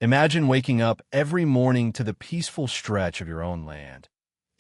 Imagine waking up every morning to the peaceful stretch of your own land.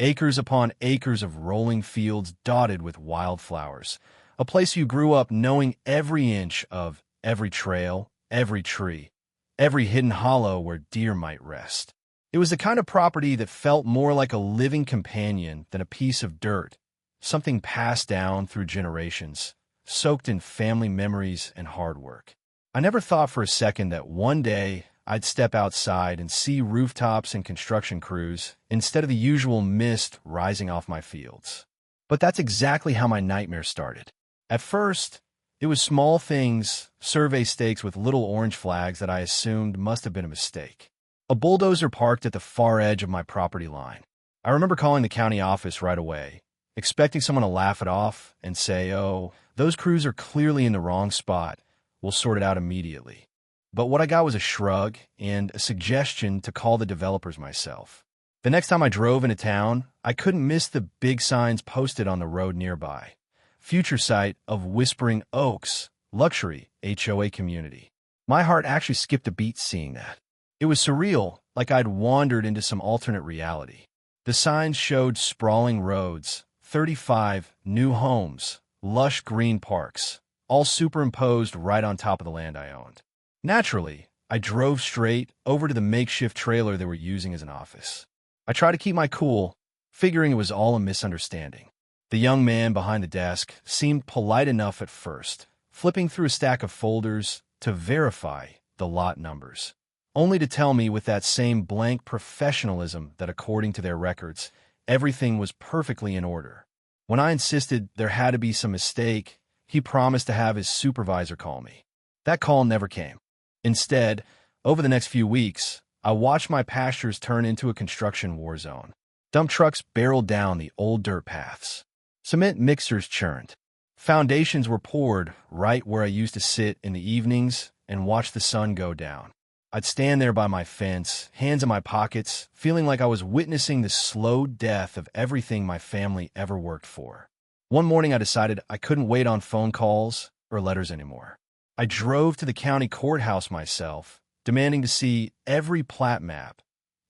Acres upon acres of rolling fields dotted with wildflowers. A place you grew up knowing every inch of, every trail, every tree, every hidden hollow where deer might rest. It was the kind of property that felt more like a living companion than a piece of dirt, something passed down through generations, soaked in family memories and hard work. I never thought for a second that one day I'd step outside and see rooftops and construction crews instead of the usual mist rising off my fields. But that's exactly how my nightmare started. At first, it was small things, survey stakes with little orange flags that I assumed must have been a mistake. A bulldozer parked at the far edge of my property line. I remember calling the county office right away, expecting someone to laugh it off and say, "Oh, those crews are clearly in the wrong spot. We'll sort it out immediately." But what I got was a shrug and a suggestion to call the developers myself. The next time I drove into town, I couldn't miss the big signs posted on the road nearby. Future site of Whispering Oaks, luxury HOA community. My heart actually skipped a beat seeing that. It was surreal, like I'd wandered into some alternate reality. The signs showed sprawling roads, 35 new homes, lush green parks, all superimposed right on top of the land I owned. Naturally, I drove straight over to the makeshift trailer they were using as an office. I tried to keep my cool, figuring it was all a misunderstanding. The young man behind the desk seemed polite enough at first, flipping through a stack of folders to verify the lot numbers, only to tell me with that same blank professionalism that according to their records, everything was perfectly in order. When I insisted there had to be some mistake, he promised to have his supervisor call me. That call never came. Instead, over the next few weeks, I watched my pastures turn into a construction war zone. Dump trucks barreled down the old dirt paths. Cement mixers churned. Foundations were poured right where I used to sit in the evenings and watch the sun go down. I'd stand there by my fence, hands in my pockets, feeling like I was witnessing the slow death of everything my family ever worked for. One morning I decided I couldn't wait on phone calls or letters anymore. I drove to the county courthouse myself, demanding to see every plat map,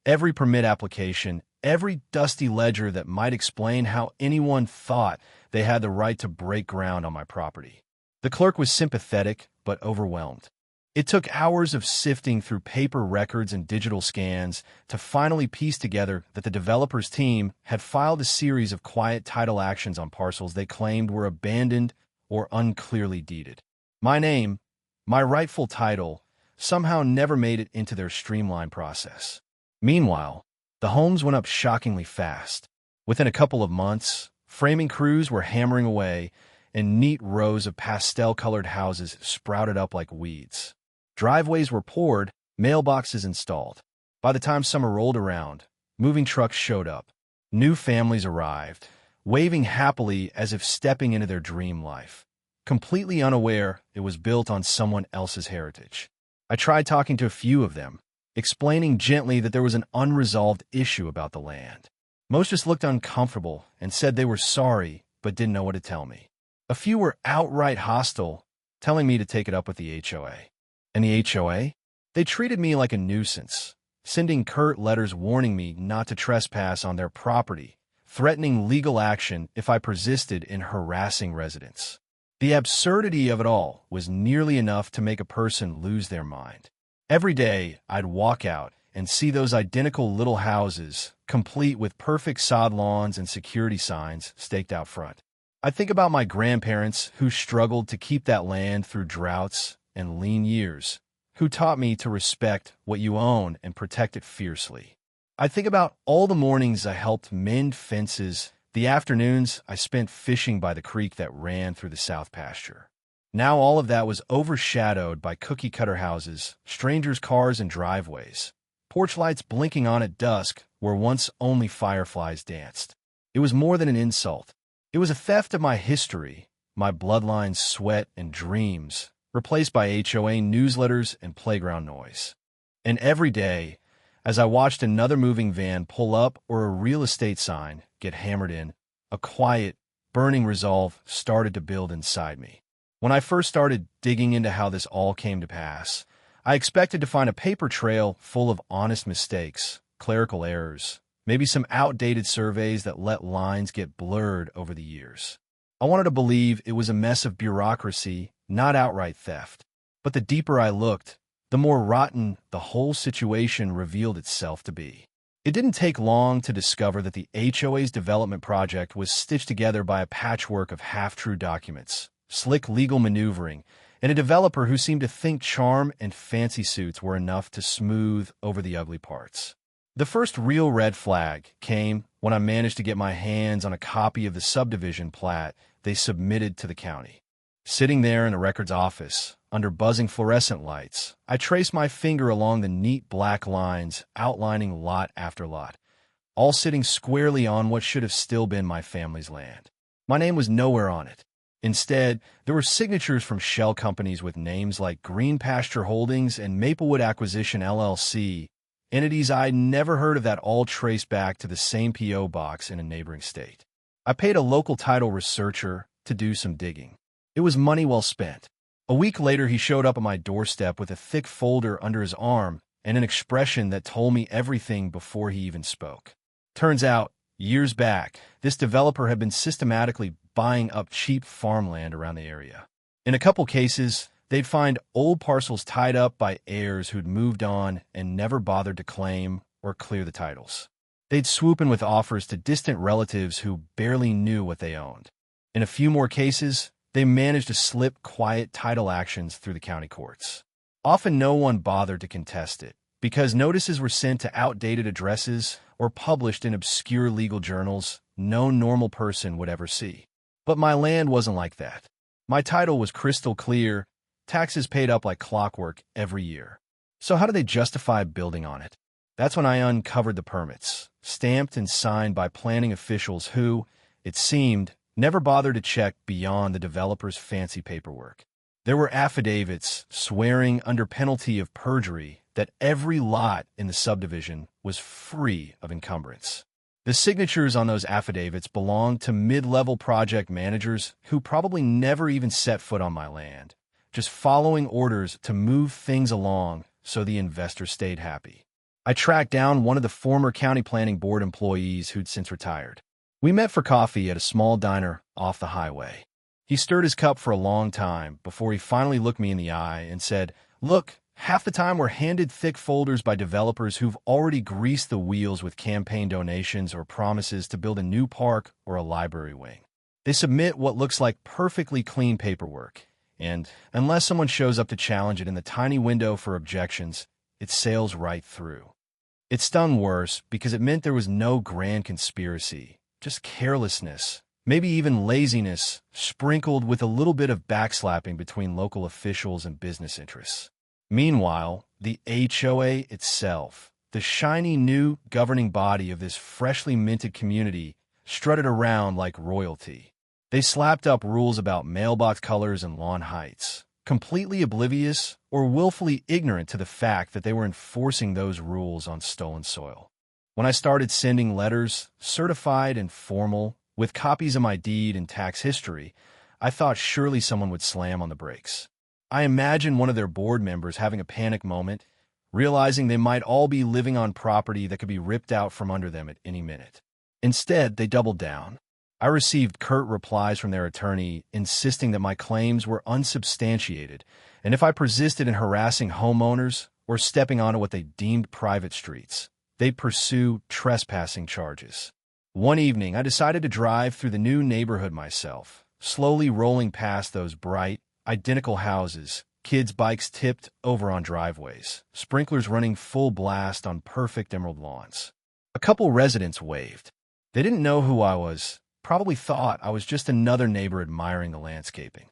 every permit application, every dusty ledger that might explain how anyone thought they had the right to break ground on my property. The clerk was sympathetic but overwhelmed. It took hours of sifting through paper records and digital scans to finally piece together that the developer's team had filed a series of quiet title actions on parcels they claimed were abandoned or unclearly deeded. My name, my rightful title, somehow never made it into their streamlined process. Meanwhile, the homes went up shockingly fast. Within a couple of months, framing crews were hammering away, and neat rows of pastel-colored houses sprouted up like weeds. Driveways were poured, mailboxes installed. By the time summer rolled around, moving trucks showed up. New families arrived, waving happily as if stepping into their dream life, completely unaware it was built on someone else's heritage. I tried talking to a few of them, explaining gently that there was an unresolved issue about the land. Most just looked uncomfortable and said they were sorry but didn't know what to tell me. A few were outright hostile, telling me to take it up with the HOA. And the HOA? They treated me like a nuisance, sending curt letters warning me not to trespass on their property, threatening legal action if I persisted in harassing residents. The absurdity of it all was nearly enough to make a person lose their mind. Every day, I'd walk out and see those identical little houses, complete with perfect sod lawns and security signs staked out front. I think about my grandparents who struggled to keep that land through droughts and lean years, who taught me to respect what you own and protect it fiercely. I think about all the mornings I helped mend fences, the afternoons I spent fishing by the creek that ran through the south pasture. Now all of that was overshadowed by cookie-cutter houses, strangers' cars and driveways, porch lights blinking on at dusk where once only fireflies danced. It was more than an insult. It was a theft of my history, my bloodline's sweat and dreams, replaced by HOA newsletters and playground noise. And every day, as I watched another moving van pull up or a real estate sign get hammered in, a quiet, burning resolve started to build inside me. When I first started digging into how this all came to pass, I expected to find a paper trail full of honest mistakes, clerical errors, maybe some outdated surveys that let lines get blurred over the years. I wanted to believe it was a mess of bureaucracy, not outright theft. But the deeper I looked, the more rotten the whole situation revealed itself to be. It didn't take long to discover that the HOA's development project was stitched together by a patchwork of half-true documents, slick legal maneuvering, and a developer who seemed to think charm and fancy suits were enough to smooth over the ugly parts. The first real red flag came when I managed to get my hands on a copy of the subdivision plat they submitted to the county. Sitting there in the records office, under buzzing fluorescent lights, I traced my finger along the neat black lines outlining lot after lot, all sitting squarely on what should have still been my family's land. My name was nowhere on it. Instead, there were signatures from shell companies with names like Green Pasture Holdings and Maplewood Acquisition LLC, entities I'd never heard of that all traced back to the same P.O. box in a neighboring state. I paid a local title researcher to do some digging. It was money well spent. A week later, he showed up on my doorstep with a thick folder under his arm and an expression that told me everything before he even spoke. Turns out, years back, this developer had been systematically buying up cheap farmland around the area. In a couple cases, they'd find old parcels tied up by heirs who'd moved on and never bothered to claim or clear the titles. They'd swoop in with offers to distant relatives who barely knew what they owned. In a few more cases, they managed to slip quiet title actions through the county courts. Often no one bothered to contest it, because notices were sent to outdated addresses or published in obscure legal journals no normal person would ever see. But my land wasn't like that. My title was crystal clear, taxes paid up like clockwork every year. So how do they justify building on it? That's when I uncovered the permits, stamped and signed by planning officials who, it seemed, never bothered to check beyond the developer's fancy paperwork. There were affidavits swearing under penalty of perjury that every lot in the subdivision was free of encumbrance. The signatures on those affidavits belonged to mid-level project managers who probably never even set foot on my land, just following orders to move things along so the investor stayed happy. I tracked down one of the former county planning board employees who'd since retired. We met for coffee at a small diner off the highway. He stirred his cup for a long time before he finally looked me in the eye and said, "Look, half the time we're handed thick folders by developers who've already greased the wheels with campaign donations or promises to build a new park or a library wing. They submit what looks like perfectly clean paperwork, and unless someone shows up to challenge it in the tiny window for objections, it sails right through." It stung worse because it meant there was no grand conspiracy, just carelessness, maybe even laziness, sprinkled with a little bit of backslapping between local officials and business interests. Meanwhile, the HOA itself, the shiny new governing body of this freshly minted community, strutted around like royalty. They slapped up rules about mailbox colors and lawn heights, completely oblivious or willfully ignorant to the fact that they were enforcing those rules on stolen soil. When I started sending letters, certified and formal, with copies of my deed and tax history, I thought surely someone would slam on the brakes. I imagined one of their board members having a panic moment, realizing they might all be living on property that could be ripped out from under them at any minute. Instead, they doubled down. I received curt replies from their attorney insisting that my claims were unsubstantiated, and if I persisted in harassing homeowners or stepping onto what they deemed private streets, they'd pursue trespassing charges. One evening, I decided to drive through the new neighborhood myself, slowly rolling past those bright, identical houses, kids' bikes tipped over on driveways, sprinklers running full blast on perfect emerald lawns. A couple residents waved. They didn't know who I was, probably thought I was just another neighbor admiring the landscaping.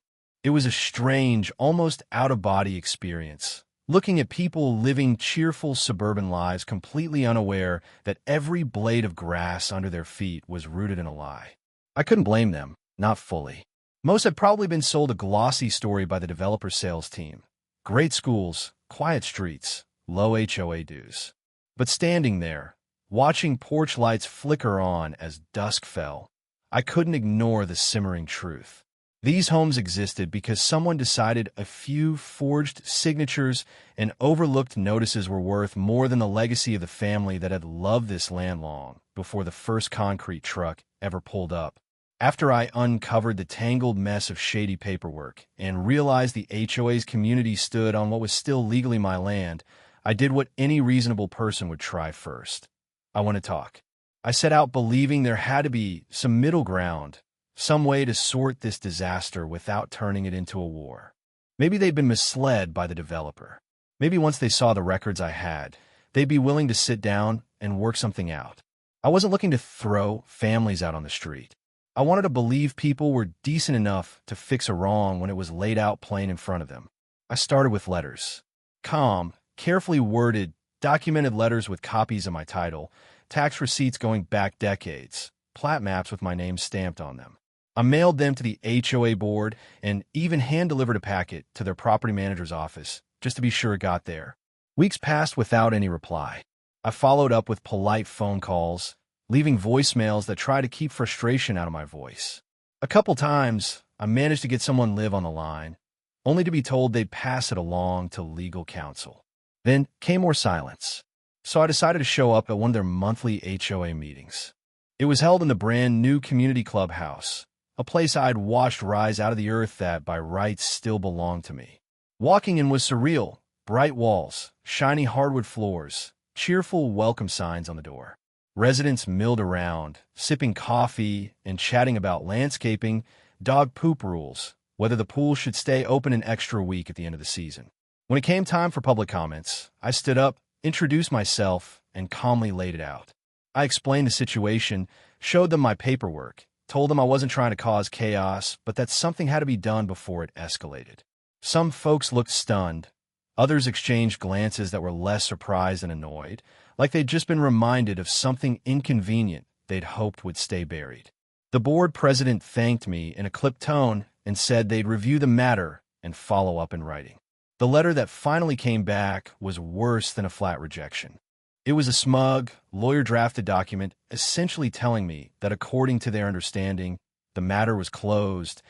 It was a strange, almost out-of-body experience, looking at people living cheerful suburban lives completely unaware that every blade of grass under their feet was rooted in a lie. I couldn't blame them, not fully. Most had probably been sold a glossy story by the developer sales team. Great schools, quiet streets, low HOA dues. But standing there, watching porch lights flicker on as dusk fell, I couldn't ignore the simmering truth. These homes existed because someone decided a few forged signatures and overlooked notices were worth more than the legacy of the family that had loved this land long before the first concrete truck ever pulled up. After I uncovered the tangled mess of shady paperwork and realized the HOA's community stood on what was still legally my land, I did what any reasonable person would try first. I want to talk. I set out believing there had to be some middle ground, some way to sort this disaster without turning it into a war. Maybe they'd been misled by the developer. Maybe once they saw the records I had, they'd be willing to sit down and work something out. I wasn't looking to throw families out on the street. I wanted to believe people were decent enough to fix a wrong when it was laid out plain in front of them. I started with letters. Calm, carefully worded, documented letters with copies of my title, tax receipts going back decades, plat maps with my name stamped on them. I mailed them to the HOA board and even hand-delivered a packet to their property manager's office, just to be sure it got there. Weeks passed without any reply. I followed up with polite phone calls, leaving voicemails that tried to keep frustration out of my voice. A couple times, I managed to get someone live on the line, only to be told they'd pass it along to legal counsel. Then came more silence, so I decided to show up at one of their monthly HOA meetings. It was held in the brand new community clubhouse, a place I'd watched rise out of the earth that, by rights, still belonged to me. Walking in was surreal: bright walls, shiny hardwood floors, cheerful welcome signs on the door. Residents milled around, sipping coffee and chatting about landscaping, dog poop rules, whether the pool should stay open an extra week at the end of the season. When it came time for public comments, I stood up, introduced myself, and calmly laid it out. I explained the situation, showed them my paperwork, told them I wasn't trying to cause chaos, but that something had to be done before it escalated. Some folks looked stunned. Others exchanged glances that were less surprised and annoyed, like they'd just been reminded of something inconvenient they'd hoped would stay buried. The board president thanked me in a clipped tone and said they'd review the matter and follow up in writing. The letter that finally came back was worse than a flat rejection. It was a smug, lawyer-drafted document essentially telling me that according to their understanding, the matter was closed,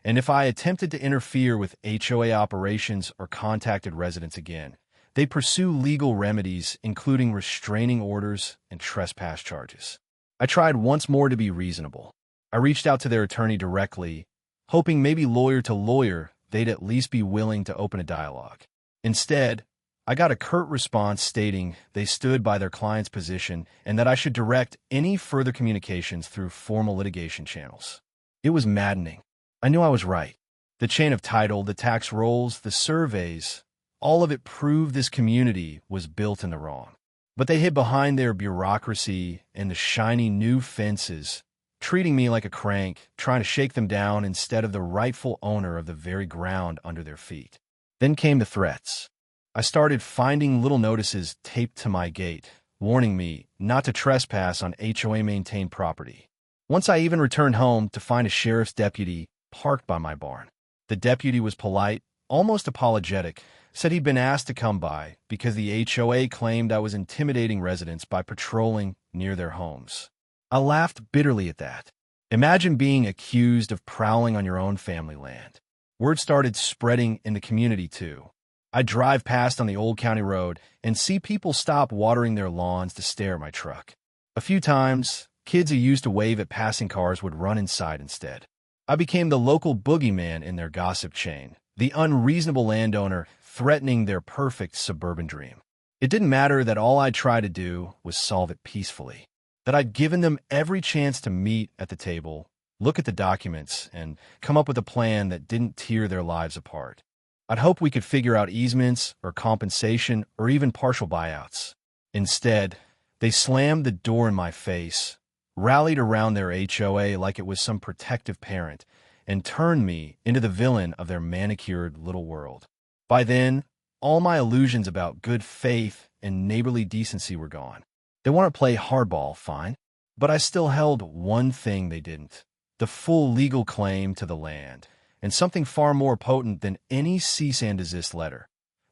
and if I attempted to interfere with HOA operations or contacted residents again, they'd pursue legal remedies, including restraining orders and trespass charges. I tried once more to be reasonable. I reached out to their attorney directly, hoping maybe lawyer to lawyer they'd at least be willing to open a dialogue. Instead, I got a curt response stating they stood by their client's position and that I should direct any further communications through formal litigation channels. It was maddening. I knew I was right. The chain of title, the tax rolls, the surveys, all of it proved this community was built in the wrong. But they hid behind their bureaucracy and the shiny new fences, treating me like a crank, trying to shake them down instead of the rightful owner of the very ground under their feet. Then came the threats. I started finding little notices taped to my gate, warning me not to trespass on HOA-maintained property. Once I even returned home to find a sheriff's deputy parked by my barn. The deputy was polite, almost apologetic, said he'd been asked to come by because the HOA claimed I was intimidating residents by patrolling near their homes. I laughed bitterly at that. Imagine being accused of prowling on your own family land. Word started spreading in the community, too. I'd drive past on the old county road and see people stop watering their lawns to stare at my truck. A few times, kids who used to wave at passing cars would run inside instead. I became the local boogeyman in their gossip chain, the unreasonable landowner threatening their perfect suburban dream. It didn't matter that all I'd try to do was solve it peacefully, that I'd given them every chance to meet at the table, look at the documents, and come up with a plan that didn't tear their lives apart. I'd hoped we could figure out easements or compensation or even partial buyouts. Instead, they slammed the door in my face, rallied around their HOA like it was some protective parent, and turned me into the villain of their manicured little world. By then, all my illusions about good faith and neighborly decency were gone. They want to play hardball, fine, but I still held one thing they didn't: the full legal claim to the land, and something far more potent than any cease and desist letter: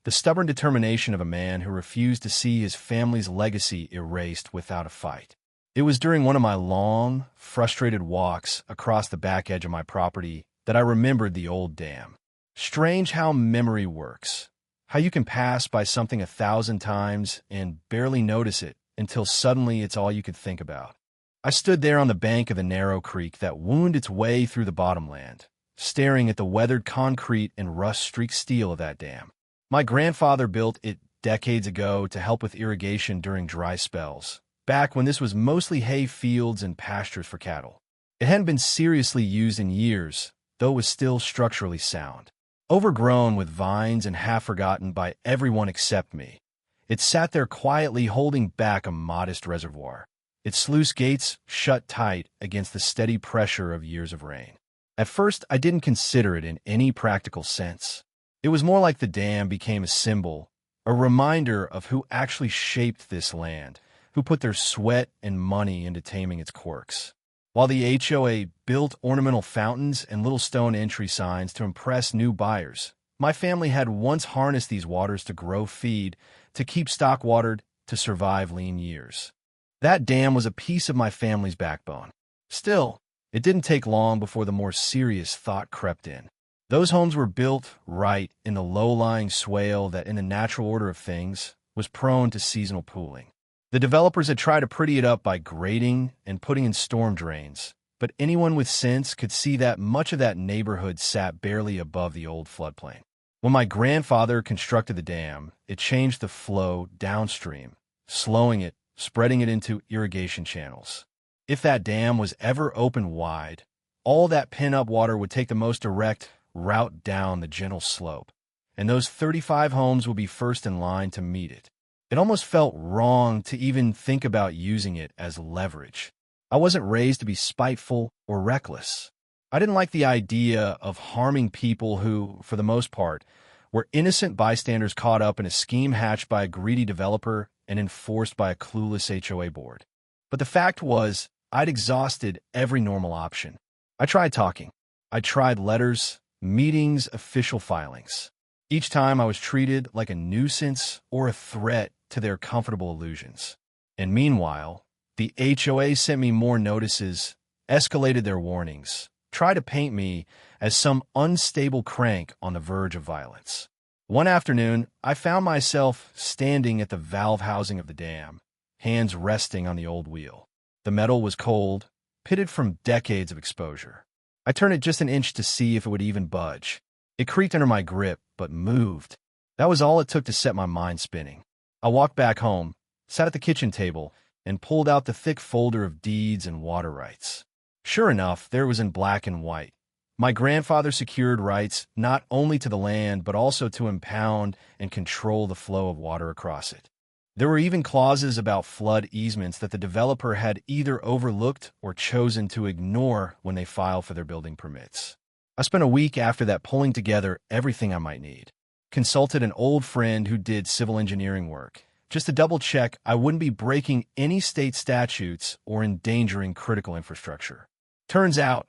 the stubborn determination of a man who refused to see his family's legacy erased without a fight. It was during one of my long, frustrated walks across the back edge of my property that I remembered the old dam. Strange how memory works. How you can pass by something 1,000 times and barely notice it until suddenly it's all you could think about. I stood there on the bank of the narrow creek that wound its way through the bottomland, staring at the weathered concrete and rust-streaked steel of that dam. My grandfather built it decades ago to help with irrigation during dry spells, back when this was mostly hay fields and pastures for cattle. It hadn't been seriously used in years, though it was still structurally sound. Overgrown with vines and half-forgotten by everyone except me, it sat there quietly holding back a modest reservoir, its sluice gates shut tight against the steady pressure of years of rain. At first, I didn't consider it in any practical sense. It was more like the dam became a symbol, a reminder of who actually shaped this land, who put their sweat and money into taming its quirks. While the HOA built ornamental fountains and little stone entry signs to impress new buyers, my family had once harnessed these waters to grow feed, to keep stock watered, to survive lean years. That dam was a piece of my family's backbone. Still, it didn't take long before the more serious thought crept in. Those homes were built right in the low-lying swale that, in the natural order of things, was prone to seasonal pooling. The developers had tried to pretty it up by grading and putting in storm drains, but anyone with sense could see that much of that neighborhood sat barely above the old floodplain. When my grandfather constructed the dam, it changed the flow downstream, slowing it, spreading it into irrigation channels. If that dam was ever open wide, all that pent-up water would take the most direct route down the gentle slope, and those 35 homes would be first in line to meet it. It almost felt wrong to even think about using it as leverage. I wasn't raised to be spiteful or reckless. I didn't like the idea of harming people who, for the most part, were innocent bystanders caught up in a scheme hatched by a greedy developer and enforced by a clueless HOA board. But the fact was, I'd exhausted every normal option. I tried talking. I tried letters, meetings, official filings. Each time I was treated like a nuisance or a threat to their comfortable illusions. And meanwhile, the HOA sent me more notices, escalated their warnings, tried to paint me as some unstable crank on the verge of violence. One afternoon, I found myself standing at the valve housing of the dam, hands resting on the old wheel. The metal was cold, pitted from decades of exposure. I turned it just an inch to see if it would even budge. It creaked under my grip, but moved. That was all it took to set my mind spinning. I walked back home, sat at the kitchen table, and pulled out the thick folder of deeds and water rights. Sure enough, there it was in black and white. My grandfather secured rights not only to the land, but also to impound and control the flow of water across it. There were even clauses about flood easements that the developer had either overlooked or chosen to ignore when they filed for their building permits. I spent a week after that pulling together everything I might need. Consulted an old friend who did civil engineering work, just to double-check I wouldn't be breaking any state statutes or endangering critical infrastructure. Turns out,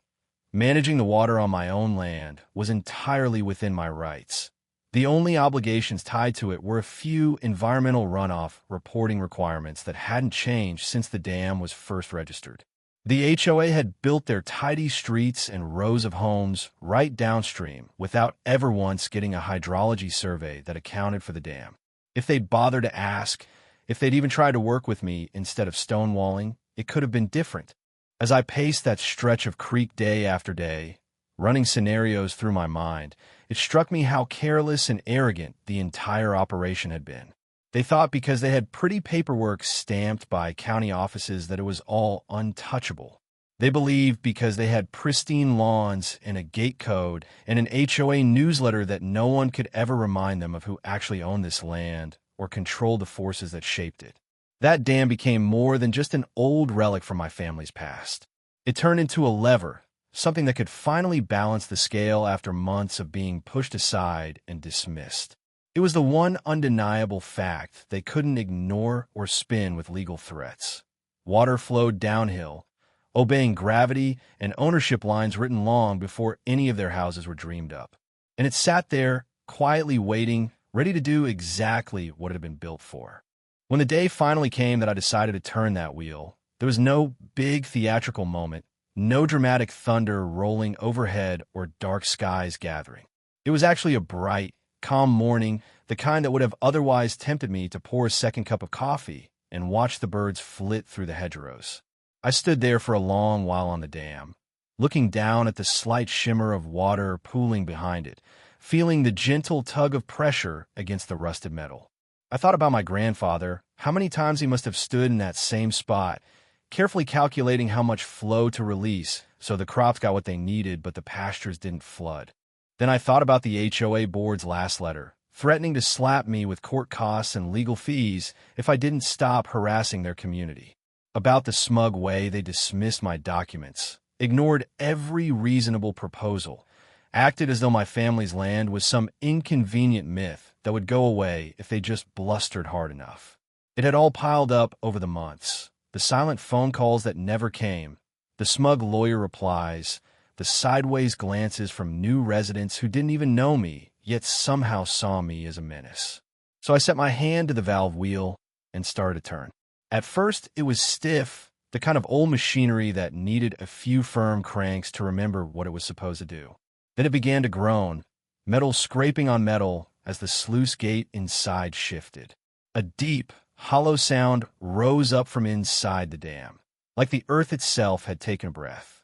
managing the water on my own land was entirely within my rights. The only obligations tied to it were a few environmental runoff reporting requirements that hadn't changed since the dam was first registered. The HOA had built their tidy streets and rows of homes right downstream without ever once getting a hydrology survey that accounted for the dam. If they'd bothered to ask, if they'd even tried to work with me instead of stonewalling, it could have been different. As I paced that stretch of creek day after day, running scenarios through my mind, it struck me how careless and arrogant the entire operation had been. They thought because they had pretty paperwork stamped by county offices that it was all untouchable. They believed because they had pristine lawns and a gate code and an HOA newsletter that no one could ever remind them of who actually owned this land or controlled the forces that shaped it. That dam became more than just an old relic from my family's past. It turned into a lever, something that could finally balance the scale after months of being pushed aside and dismissed. It was the one undeniable fact they couldn't ignore or spin with legal threats. Water flowed downhill, obeying gravity and ownership lines written long before any of their houses were dreamed up. And it sat there, quietly waiting, ready to do exactly what it had been built for. When the day finally came that I decided to turn that wheel, there was no big theatrical moment, No dramatic thunder rolling overhead or dark skies gathering. It was actually a bright, calm morning, the kind that would have otherwise tempted me to pour a second cup of coffee and watch the birds flit through the hedgerows. I stood there for a long while on the dam, looking down at the slight shimmer of water pooling behind it, feeling the gentle tug of pressure against the rusted metal. I thought about my grandfather, how many times he must have stood in that same spot, carefully calculating how much flow to release so the crops got what they needed but the pastures didn't flood. Then I thought about the HOA board's last letter, threatening to slap me with court costs and legal fees if I didn't stop harassing their community. About the smug way they dismissed my documents, ignored every reasonable proposal, acted as though my family's land was some inconvenient myth that would go away if they just blustered hard enough. It had all piled up over the months. The silent phone calls that never came, the smug lawyer replies, the sideways glances from new residents who didn't even know me, yet somehow saw me as a menace. So I set my hand to the valve wheel and started to turn. At first, it was stiff, the kind of old machinery that needed a few firm cranks to remember what it was supposed to do. Then it began to groan, metal scraping on metal as the sluice gate inside shifted. A deep, hollow sound rose up from inside the dam, like the earth itself had taken a breath.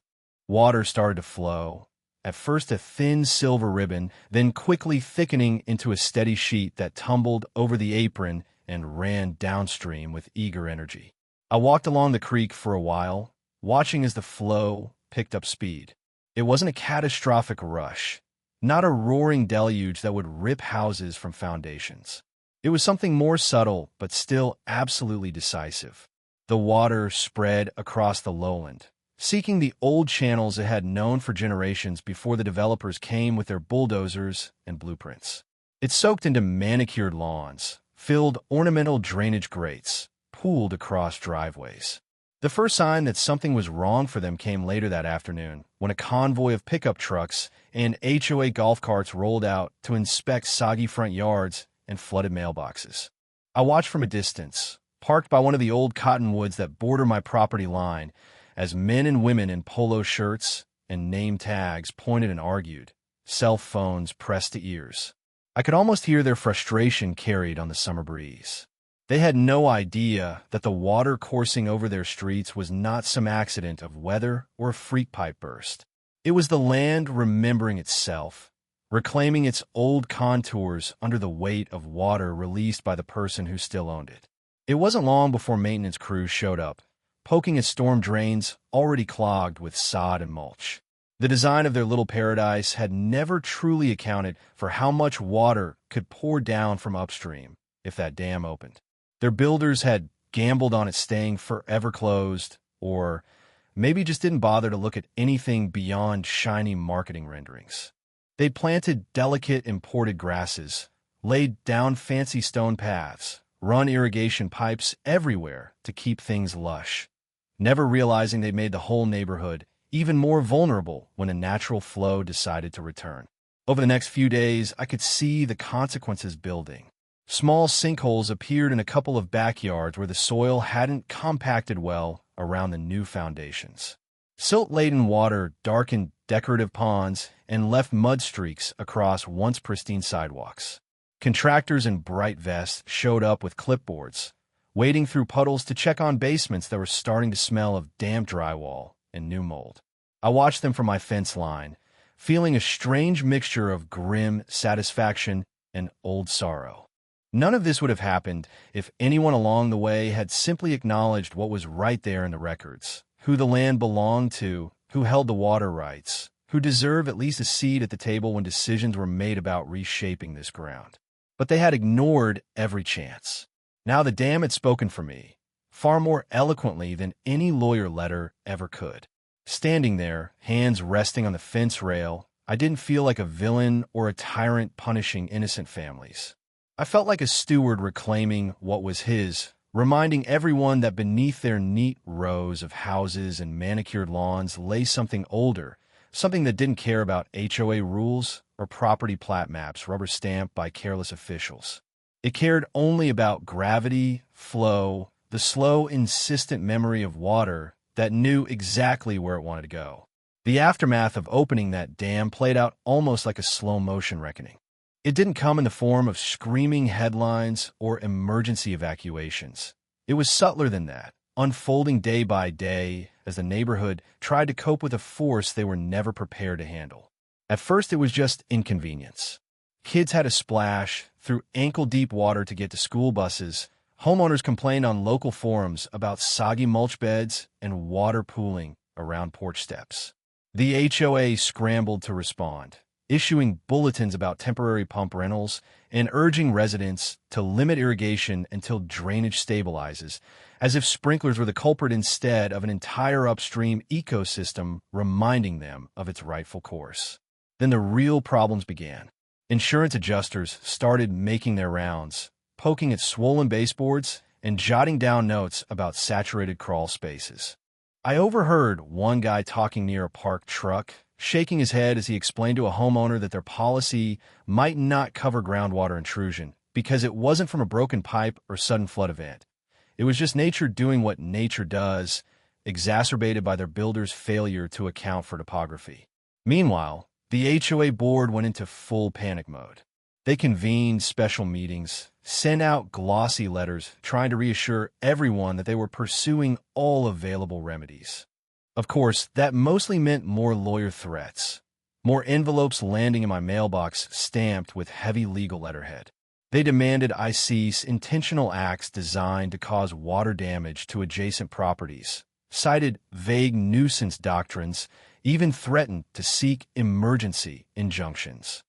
Water started to flow, at first a thin silver ribbon, then quickly thickening into a steady sheet that tumbled over the apron and ran downstream with eager energy. I walked along the creek for a while, watching as the flow picked up speed. It wasn't a catastrophic rush, not a roaring deluge that would rip houses from foundations. It was something more subtle, but still absolutely decisive. The water spread across the lowland, seeking the old channels it had known for generations before the developers came with their bulldozers and blueprints. It soaked into manicured lawns, filled ornamental drainage grates, pooled across driveways. The first sign that something was wrong for them came later that afternoon, when a convoy of pickup trucks and HOA golf carts rolled out to inspect soggy front yards and flooded mailboxes. I watched from a distance, parked by one of the old cottonwoods that border my property line, as men and women in polo shirts and name tags pointed and argued, cell phones pressed to ears. I could almost hear their frustration carried on the summer breeze. They had no idea that the water coursing over their streets was not some accident of weather or a freak pipe burst. It was the land remembering itself, reclaiming its old contours under the weight of water released by the person who still owned it. It wasn't long before maintenance crews showed up, poking at storm drains already clogged with sod and mulch. The design of their little paradise had never truly accounted for how much water could pour down from upstream if that dam opened. Their builders had gambled on it staying forever closed, or maybe just didn't bother to look at anything beyond shiny marketing renderings. They planted delicate imported grasses, laid down fancy stone paths, run irrigation pipes everywhere to keep things lush, never realizing they made the whole neighborhood even more vulnerable when a natural flow decided to return. Over the next few days, I could see the consequences building. Small sinkholes appeared in a couple of backyards where the soil hadn't compacted well around the new foundations. Silt-laden water darkened decorative ponds and left mud streaks across once pristine sidewalks. Contractors in bright vests showed up with clipboards, wading through puddles to check on basements that were starting to smell of damp drywall and new mold. I watched them from my fence line, feeling a strange mixture of grim satisfaction and old sorrow. None of this would have happened if anyone along the way had simply acknowledged what was right there in the records, who the land belonged to, who held the water rights, who deserved at least a seat at the table when decisions were made about reshaping this ground. But they had ignored every chance. Now the dam had spoken for me, far more eloquently than any lawyer letter ever could. Standing there, hands resting on the fence rail, I didn't feel like a villain or a tyrant punishing innocent families. I felt like a steward reclaiming what was his, reminding everyone that beneath their neat rows of houses and manicured lawns lay something older, something that didn't care about HOA rules or property plat maps rubber-stamped by careless officials. It cared only about gravity, flow, the slow, insistent memory of water that knew exactly where it wanted to go. The aftermath of opening that dam played out almost like a slow-motion reckoning. It didn't come in the form of screaming headlines or emergency evacuations. It was subtler than that, unfolding day by day as the neighborhood tried to cope with a force they were never prepared to handle. At first, it was just inconvenience. Kids had to splash through ankle-deep water to get to school buses. Homeowners complained on local forums about soggy mulch beds and water pooling around porch steps. The HOA scrambled to respond, issuing bulletins about temporary pump rentals and urging residents to limit irrigation until drainage stabilizes, as if sprinklers were the culprit instead of an entire upstream ecosystem reminding them of its rightful course. Then the real problems began. Insurance adjusters started making their rounds, poking at swollen baseboards and jotting down notes about saturated crawl spaces. I overheard one guy talking near a parked truck, shaking his head as he explained to a homeowner that their policy might not cover groundwater intrusion because it wasn't from a broken pipe or sudden flood event. It was just nature doing what nature does, exacerbated by their builder's failure to account for topography. Meanwhile, the HOA board went into full panic mode. They convened special meetings, sent out glossy letters trying to reassure everyone that they were pursuing all available remedies. Of course, that mostly meant more lawyer threats, more envelopes landing in my mailbox stamped with heavy legal letterhead. They demanded I cease intentional acts designed to cause water damage to adjacent properties, cited vague nuisance doctrines, even threatened to seek emergency injunctions.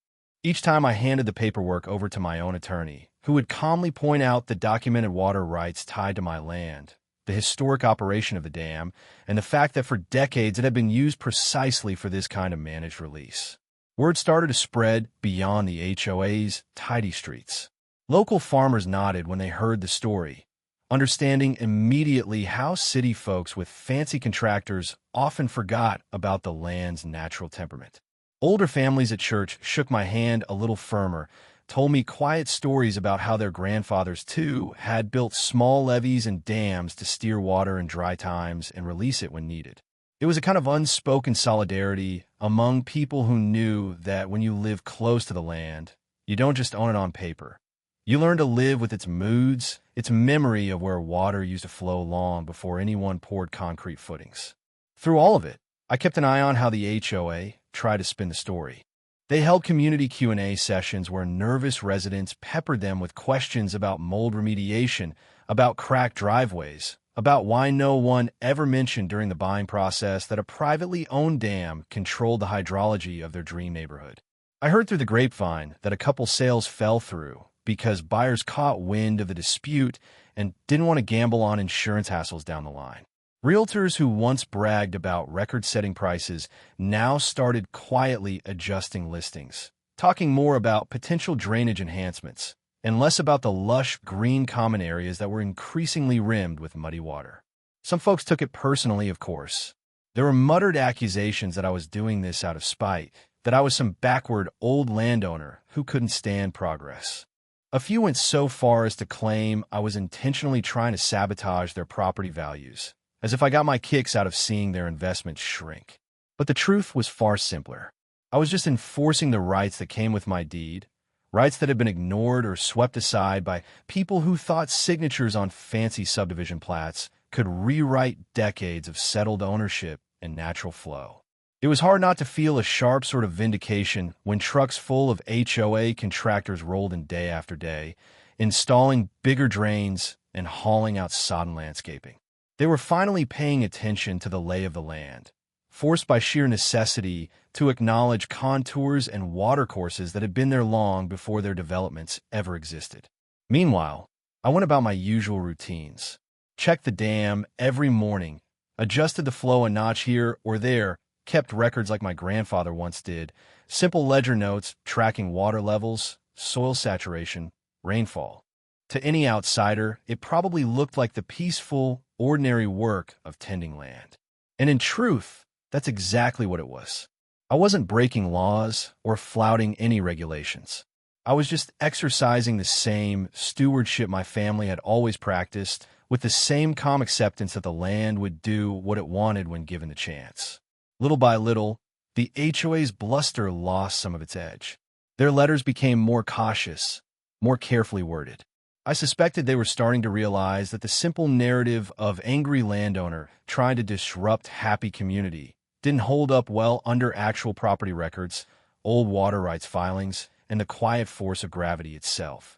Each time I handed the paperwork over to my own attorney, who would calmly point out the documented water rights tied to my land, the historic operation of the dam, and the fact that for decades it had been used precisely for this kind of managed release. Word started to spread beyond the HOA's tidy streets. Local farmers nodded when they heard the story, understanding immediately how city folks with fancy contractors often forgot about the land's natural temperament. Older families at church shook my hand a little firmer, told me quiet stories about how their grandfathers, too, had built small levees and dams to steer water in dry times and release it when needed. It was a kind of unspoken solidarity among people who knew that when you live close to the land, you don't just own it on paper. You learn to live with its moods, its memory of where water used to flow long before anyone poured concrete footings. Through all of it, I kept an eye on how the HOA tried to spin the story. They held community Q&A sessions where nervous residents peppered them with questions about mold remediation, about cracked driveways, about why no one ever mentioned during the buying process that a privately owned dam controlled the hydrology of their dream neighborhood. I heard through the grapevine that a couple sales fell through because buyers caught wind of the dispute and didn't want to gamble on insurance hassles down the line. Realtors who once bragged about record-setting prices now started quietly adjusting listings, talking more about potential drainage enhancements and less about the lush green common areas that were increasingly rimmed with muddy water. Some folks took it personally, of course. There were muttered accusations that I was doing this out of spite, that I was some backward old landowner who couldn't stand progress. A few went so far as to claim I was intentionally trying to sabotage their property values, as if I got my kicks out of seeing their investments shrink. But the truth was far simpler. I was just enforcing the rights that came with my deed, rights that had been ignored or swept aside by people who thought signatures on fancy subdivision plats could rewrite decades of settled ownership and natural flow. It was hard not to feel a sharp sort of vindication when trucks full of HOA contractors rolled in day after day, installing bigger drains and hauling out sodden landscaping. They were finally paying attention to the lay of the land, forced by sheer necessity to acknowledge contours and watercourses that had been there long before their developments ever existed. Meanwhile, I went about my usual routines, checked the dam every morning, adjusted the flow a notch here or there, kept records like my grandfather once did, simple ledger notes tracking water levels, soil saturation, rainfall. To any outsider, it probably looked like the peaceful, ordinary work of tending land. And in truth, that's exactly what it was. I wasn't breaking laws or flouting any regulations. I was just exercising the same stewardship my family had always practiced with the same calm acceptance that the land would do what it wanted when given the chance. Little by little, the HOA's bluster lost some of its edge. Their letters became more cautious, more carefully worded. I suspected they were starting to realize that the simple narrative of angry landowner trying to disrupt happy community didn't hold up well under actual property records, old water rights filings, and the quiet force of gravity itself.